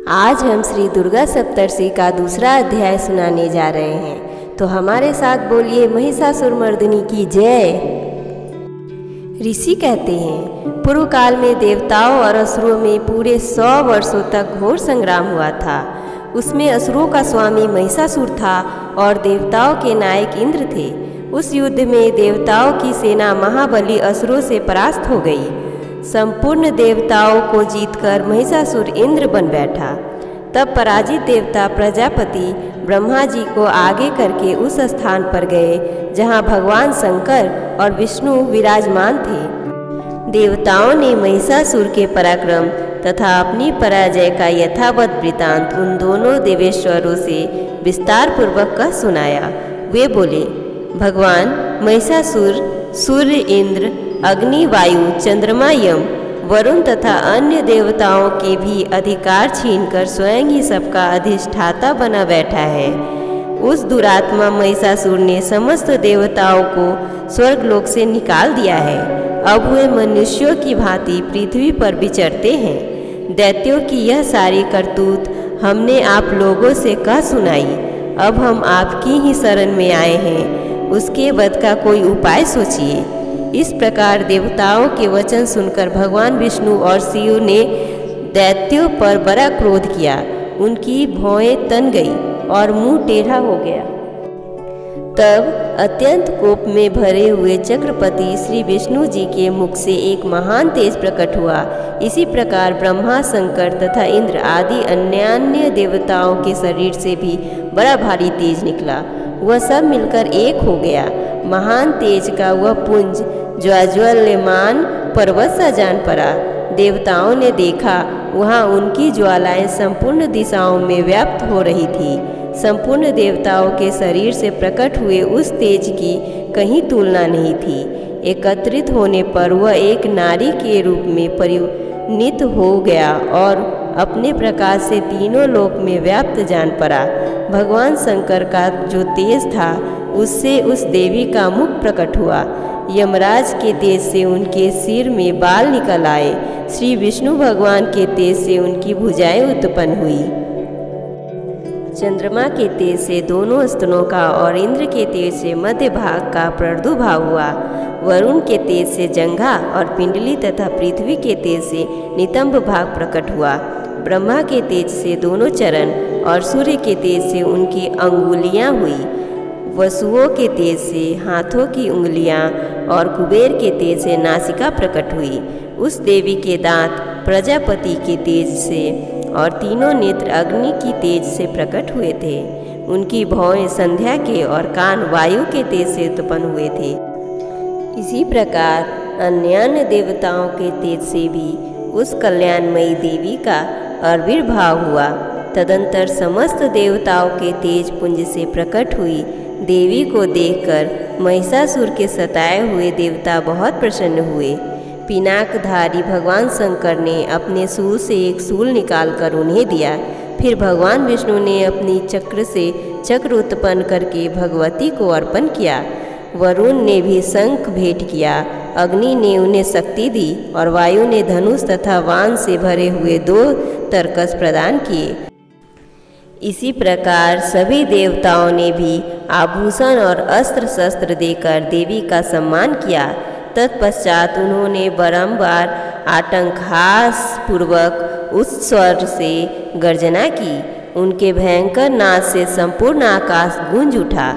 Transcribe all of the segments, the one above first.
आज हम श्री दुर्गा सप्तर्षि का दूसरा अध्याय सुनाने जा रहे हैं, तो हमारे साथ बोलिए महिषासुर मर्दिनी की जय। ऋषि कहते हैं, पूर्व काल में देवताओं और असुरों में पूरे 100 वर्षों तक घोर संग्राम हुआ था। उसमें असुरों का स्वामी महिषासुर था और देवताओं के नायक इंद्र थे। उस युद्ध में देवताओं की सेना महाबली असुरों से परास्त हो गई। संपूर्ण देवताओं को जीतकर महिषासुर इंद्र बन बैठा। तब पराजित देवता प्रजापति ब्रह्मा जी को आगे करके उस स्थान पर गए जहाँ भगवान शंकर और विष्णु विराजमान थे। देवताओं ने महिषासुर के पराक्रम तथा अपनी पराजय का यथावत वृतांत उन दोनों देवेश्वरों से विस्तार पूर्वक कह सुनाया। वे बोले, भगवान महिषासुर सूर्य, इंद्र, अग्नि, वायु, चंद्रमा, यम, वरुण तथा अन्य देवताओं के भी अधिकार छीनकर स्वयं ही सबका अधिष्ठाता बना बैठा है। उस दुरात्मा महिषासुर ने समस्त देवताओं को स्वर्गलोक से निकाल दिया है। अब वे मनुष्यों की भांति पृथ्वी पर विचरते हैं। दैत्यों की यह सारी करतूत हमने आप लोगों से कह सुनाई। अब हम आपकी ही शरण में आए हैं। उसके वध का कोई उपाय सोचिए। इस प्रकार देवताओं के वचन सुनकर भगवान विष्णु और शिव ने दैत्यों पर बड़ा क्रोध किया। उनकी भौहें तन गई और मुंह टेढ़ा हो गया। तब अत्यंत कोप में भरे हुए चक्रपति श्री विष्णु जी के मुख से एक महान तेज प्रकट हुआ। इसी प्रकार ब्रह्मा, शंकर तथा इंद्र आदि अन्य देवताओं के शरीर से भी बड़ा भारी तेज निकला। वह सब मिलकर एक हो गया। महान तेज का वह पुंज ज्वाज्वल्यमान पर्वत सा जान पड़ा। देवताओं ने देखा, वहाँ उनकी ज्वालाएं संपूर्ण दिशाओं में व्याप्त हो रही थी। संपूर्ण देवताओं के शरीर से प्रकट हुए उस तेज की कहीं तुलना नहीं थी। एकत्रित होने पर वह एक नारी के रूप में परिणित हो गया और अपने प्रकाश से तीनों लोक में व्याप्त जान पड़ा। भगवान शंकर का जो तेज था, उससे उस देवी का मुख प्रकट हुआ। यमराज के तेज से उनके सिर में बाल निकल आए। श्री विष्णु भगवान के तेज से उनकी भुजाएं उत्पन्न हुई। चंद्रमा के तेज से दोनों स्तनों का और इंद्र के तेज से मध्य भाग का प्रादुर्भाव हुआ। वरुण के तेज से जंघा और पिंडली तथा पृथ्वी के तेज से नितंब भाग प्रकट हुआ। ब्रह्मा के तेज से दोनों चरण और सूर्य के तेज से उनकी अंगुलियां हुई। वसुओं के तेज से हाथों की उंगलियां और कुबेर के तेज से नासिका प्रकट हुई। उस देवी के दांत प्रजापति के तेज से और तीनों नेत्र अग्नि की तेज से प्रकट हुए थे। उनकी भौहें संध्या के और कान वायु के तेज से उत्पन्न हुए थे। इसी प्रकार अन्य देवताओं के तेज से भी उस कल्याणमयी देवी का आविर्भाव हुआ। तदंतर समस्त देवताओं के तेज पुंज से प्रकट हुई देवी को देखकर महिषासुर के सताए हुए देवता बहुत प्रसन्न हुए। पिनाकधारी भगवान शंकर ने अपने सूल से एक शूल निकालकर उन्हें दिया। फिर भगवान विष्णु ने अपनी चक्र से चक्र उत्पन्न करके भगवती को अर्पण किया। वरुण ने भी शंख भेंट किया। अग्नि ने उन्हें शक्ति दी और वायु ने धनुष तथा बाण से भरे हुए 2 तरकस प्रदान किए। इसी प्रकार सभी देवताओं ने भी आभूषण और अस्त्र शस्त्र देकर देवी का सम्मान किया। तत्पश्चात उन्होंने बारंबार आटंकहास पूर्वक उस स्वर से गर्जना की। उनके भयंकर नाद से संपूर्ण आकाश गूंज उठा।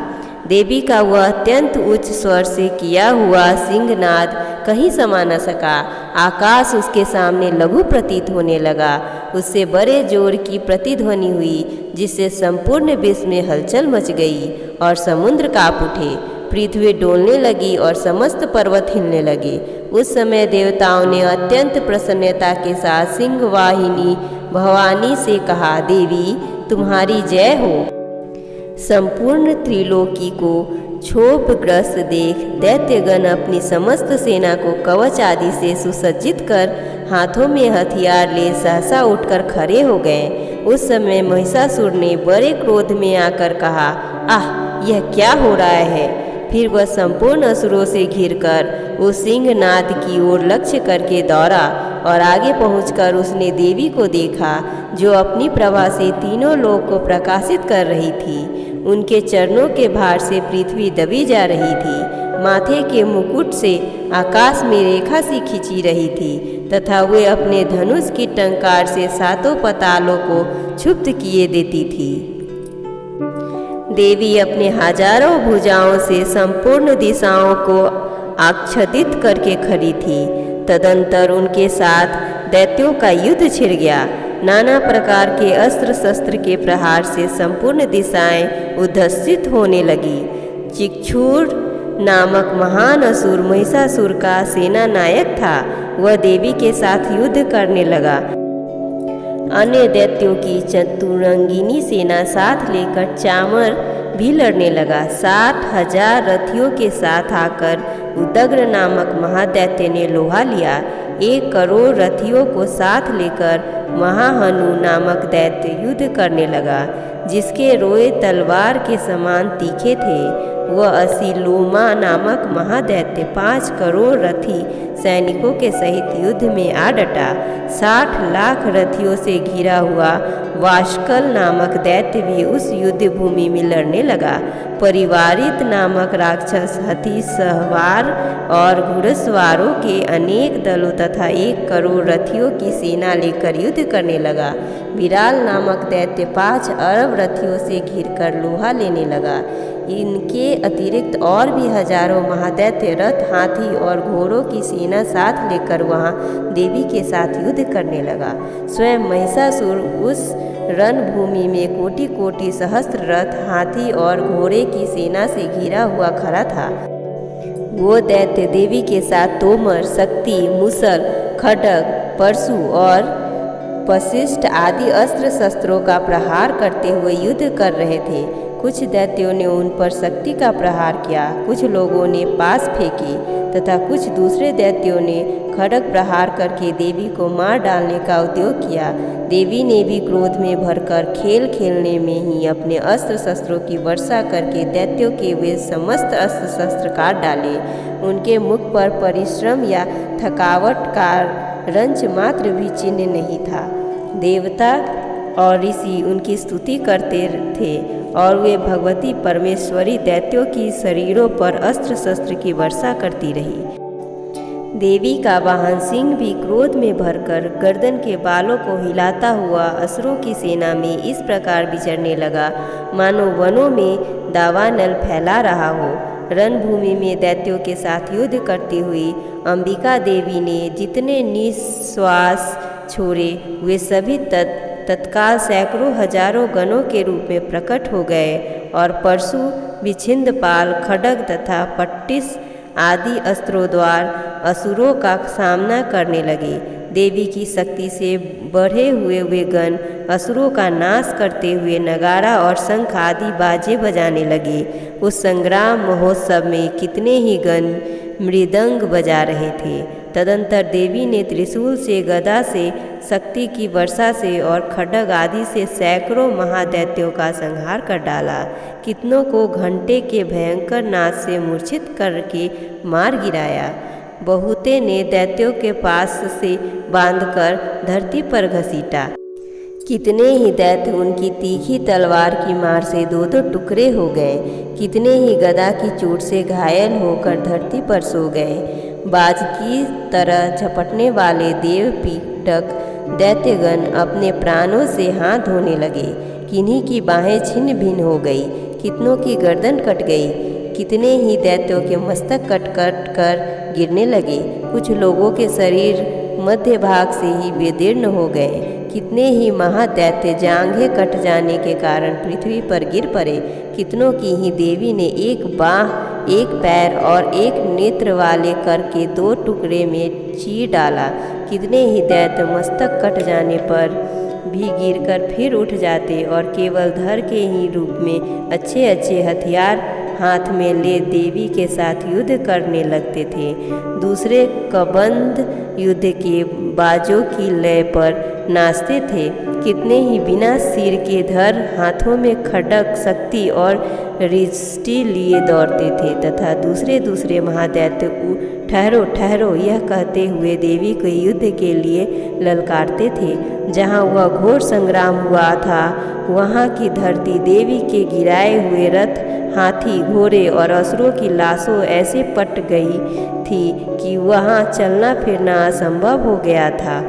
देवी का वह अत्यंत उच्च स्वर से किया हुआ सिंहनाद कहीं समा न सका। आकाश उसके सामने लघु प्रतीत होने लगा। उससे बड़े जोर की प्रतिध्वनि हुई, जिससे संपूर्ण विश्व में हलचल मच गई और समुद्र कांप उठे। पृथ्वी डोलने लगी और समस्त पर्वत हिलने लगे। उस समय देवताओं ने अत्यंत प्रसन्नता के साथ सिंहवाहिनी भवानी से कहा, देवी तुम्हारी जय हो। संपूर्ण त्रिलोकी को क्षोभग्रस्त देख दैत्यगण अपनी समस्त सेना को कवच आदि से सुसज्जित कर हाथों में हथियार ले सहसा उठकर खड़े हो गए। उस समय महिषासुर ने बड़े क्रोध में आकर कहा, आह, यह क्या हो रहा है? फिर वह संपूर्ण असुरों से घिरकर उस सिंहनाद की ओर लक्ष्य करके दौड़ा और आगे पहुंचकर उसने देवी को देखा, जो अपनी प्रभा से तीनों लोक को प्रकाशित कर रही थी। उनके चरणों के भार से पृथ्वी दबी जा रही थी, माथे के मुकुट से आकाश में रेखा सी खींची रही थी तथा वे अपने धनुष की टंकार से सातों पतालों को क्षुब्ध किए देती थी। देवी अपने हजारों भुजाओं से संपूर्ण दिशाओं को आच्छादित करके खड़ी थी। तदंतर उनके साथ दैत्यों का युद्ध छिड़ गया। नाना प्रकार के अस्त्र शस्त्र के प्रहार से संपूर्ण दिशाएं उद्धसित होने लगी। चिक्षुर नामक महान असुर महिषासुर का सेना नायक था, वह देवी के साथ युद्ध करने लगा। अन्य दैत्यों की चतुरंगिनी सेना साथ लेकर चामर भी लड़ने लगा। 60,000 रथियों के साथ आकर उदग्र नामक महादैत्य ने लोहा लिया। 1 करोड़ रथियों को साथ लेकर महाहनु नामक दैत्य युद्ध करने लगा, जिसके रोए तलवार के समान तीखे थे। वह असीलोमा नामक महादैत्य 5 करोड़ रथी सैनिकों के सहित युद्ध में आ डटा। 60 लाख रथियों से घिरा हुआ वाशकल नामक दैत्य भी उस युद्ध भूमि में लड़ने लगा। परिवारित नामक राक्षस हाथी सवार और घुड़सवारों के अनेक दलों तथा 1 करोड़ रथियों की सेना लेकर युद्ध करने लगा। विराल नामक दैत्य 5 अरब रथियों से घिरकर लोहा लेने लगा। इनके अतिरिक्त और भी हजारों महादैत्य रथ, हाथी और घोड़ों की सेना साथ लेकर वहां देवी के साथ युद्ध करने लगा। स्वयं महिषासुर उस रणभूमि में कोटि कोटि सहस्त्र रथ, हाथी और घोड़े की सेना से घिरा हुआ खड़ा था। वो दैत्य देवी के साथ तोमर, शक्ति, मुसल, खड्ग, परशु और वशिष्ठ आदि अस्त्र शस्त्रों का प्रहार करते हुए युद्ध कर रहे थे। कुछ दैत्यों ने उन पर शक्ति का प्रहार किया, कुछ लोगों ने पास फेंकी तथा कुछ दूसरे दैत्यों ने खड्ग प्रहार करके देवी को मार डालने का उद्योग किया। देवी ने भी क्रोध में भरकर खेल खेलने में ही अपने अस्त्र शस्त्रों की वर्षा करके दैत्यों के वे समस्त अस्त्र शस्त्र काट डाले। उनके मुख पर परिश्रम या थकावट का रंच मात्र भी चिन्ह नहीं था। देवता और ऋषि उनकी स्तुति करते थे और वे भगवती परमेश्वरी दैत्यों की शरीरों पर अस्त्र शस्त्र की वर्षा करती रही। देवी का वाहन सिंह भी क्रोध में भरकर गर्दन के बालों को हिलाता हुआ असुरों की सेना में इस प्रकार विचरने लगा, मानो वनों में दावानल फैला रहा हो। रणभूमि में दैत्यों के साथ युद्ध करती हुई अंबिका देवी ने जितने निश्वास छोड़े, वे सभी तत्काल सैकड़ों हजारों गणों के रूप में प्रकट हो गए और परशु, विछिंदपाल, खड्ग तथा पट्टिस आदि अस्त्रों द्वारा असुरों का सामना करने लगे। देवी की शक्ति से बढ़े हुए वे गण असुरों का नाश करते हुए नगारा और शंख आदि बाजे बजाने लगे। उस संग्राम महोत्सव में कितने ही गण मृदंग बजा रहे थे। तदंतर देवी ने त्रिशूल से, गदा से, शक्ति की वर्षा से और खड्ग आदि से सैकड़ों महादैत्यों का संहार कर डाला। कितनों को घंटे के भयंकर नाद से मूर्छित करके मार गिराया। बहुते ने दैत्यों के पास से बांधकर धरती पर घसीटा। कितने ही दैत्य उनकी तीखी तलवार की मार से 2-2 टुकड़े हो गए। कितने ही गदा की चोट से घायल होकर धरती पर सो गए। बाज की तरह झपटने वाले देव पीटक दैत्यगण अपने प्राणों से हाथ धोने लगे। किन्हीं की बाहें छिन्न भिन्न हो गई, कितनों की गर्दन कट गई। कितने ही दैत्यों के मस्तक कट कट कर गिरने लगे। कुछ लोगों के शरीर मध्य भाग से ही विदीर्ण हो गए। कितने ही महादैत्य जांघें कट जाने के कारण पृथ्वी पर गिर पड़े। कितनों की ही देवी ने एक बाह, एक पैर और एक नेत्र वाले करके 2 टुकड़े में चीर डाला। कितने ही दैत्य मस्तक कट जाने पर भी गिरकर फिर उठ जाते और केवल धड़ के ही रूप में अच्छे अच्छे हथियार हाथ में ले देवी के साथ युद्ध करने लगते थे। दूसरे कबंध युद्ध के बाजों की लय पर नाचते थे। कितने ही बिना सिर के धर हाथों में खड्ग शक्ति और रिष्टि लिए दौड़ते थे तथा दूसरे महादैत्य ठहरो ठहरो यह कहते हुए देवी को युद्ध के लिए ललकारते थे। जहाँ वह घोर संग्राम हुआ था वहाँ की धरती देवी के गिराए हुए रथ, हाथी, घोड़े और असुरों की लाशों ऐसे पट गई थी कि वहाँ चलना फिरना असंभव हो गया था।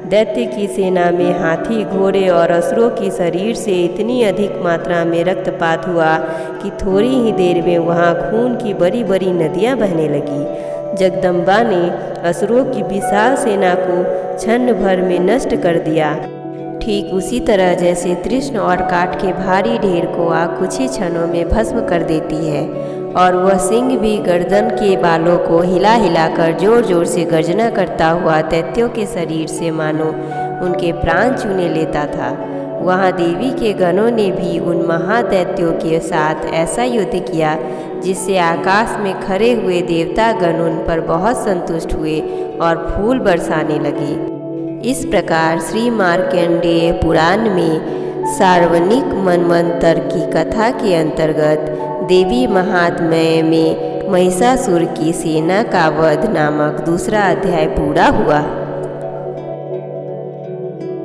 दैत्य की सेना में हाथी, घोड़े और असुरों की शरीर से इतनी अधिक मात्रा में रक्तपात हुआ कि थोड़ी ही देर में वहाँ खून की बड़ी बड़ी नदियाँ बहने लगी। जगदम्बा ने असुरों की विशाल सेना को क्षण भर में नष्ट कर दिया। ठीक उसी तरह जैसे तृष्ण और काठ के भारी ढेर को आग कुछ ही क्षणों में भस्म कर देती है, और वह सिंह भी गर्दन के बालों को हिला हिलाकर जोर जोर से गर्जना करता हुआ दैत्यों के शरीर से मानो उनके प्राण चूने लेता था। वहाँ देवी के गणों ने भी उन महादैत्यों के साथ ऐसा युद्ध किया जिससे आकाश में खड़े हुए देवता गण उन पर बहुत संतुष्ट हुए और फूल बरसाने लगे। इस प्रकार श्री मार्कंडेय पुराण में सार्वनिक मनवंतर की कथा के अंतर्गत देवी महात्म्य में महिषासुर की सेना का वध नामक दूसरा अध्याय पूरा हुआ।